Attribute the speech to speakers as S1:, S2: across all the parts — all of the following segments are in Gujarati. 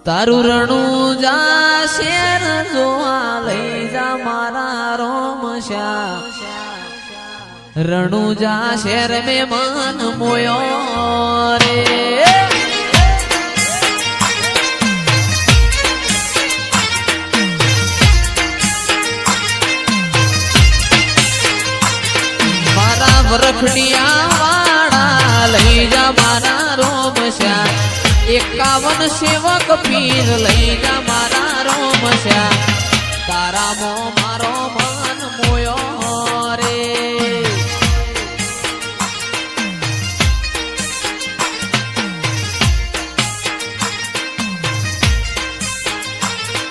S1: તારું રણું જા શેર જોવા લઈ જા મારા રોમશા રણું જા શેર મે મન મોયો રે મારા વરખડિયા વાળા લઈ જા મારા રોમશા 51 સેવક પીર લઈ જા મારા રોમશા તારા મો મારો મન મોયો રે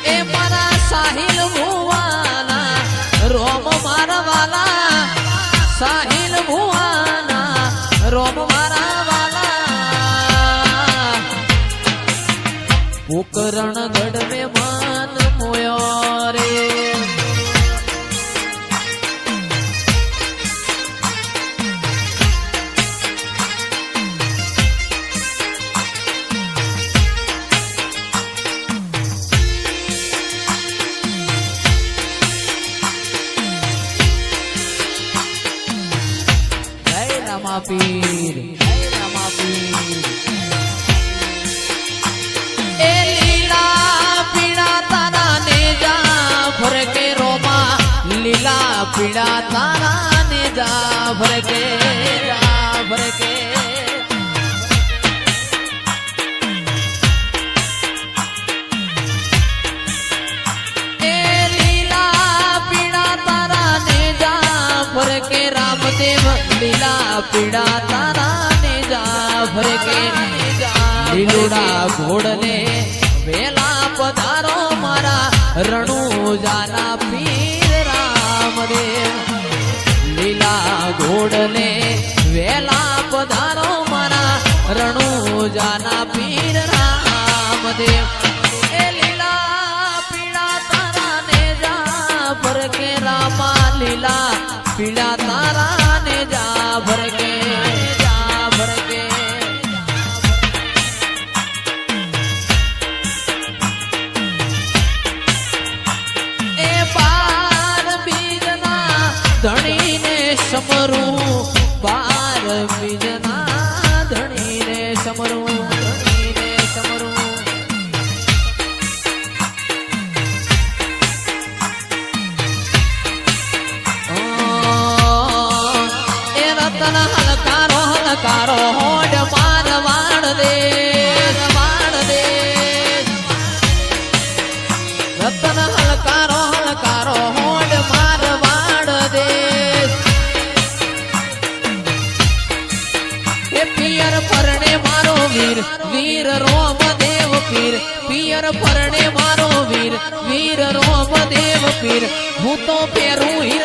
S1: એ મારા સાહિલ ભુવાના રોમ મારા વાલા સાહિલ ભુવાના રોમ મારા પોકરણગઢ में मन मोयो रे जय रामापीर जय रामापीर लीला पीड़ा तारा ने जा भर के ए लीला पीड़ा तारा ने जा भर के रामदेव लीला पीड़ा तारा ने जा भर के લીલુડા ઘોડને વેલા પધારો મારા રણુજાના પીર રામદેવ લીલા ઘોડને વેલા પધારો મારા રણુજાના પીર રામદેવ એ લીલા પીડા તારા ને જા ભર કે રામા લીલા પીડા તારા ને જા ભર કે ધણીને સમરું 12 બીજના ધણીને સમરું એ રતન હલકારો હોડ માર વાણ દે રતન હલકારો હોડ માર પિયર પરણે મારો વીર રોમદેવ પીર પિયર પરણે મારો વીર રોમદેવ પીર હું તો પેરું હીર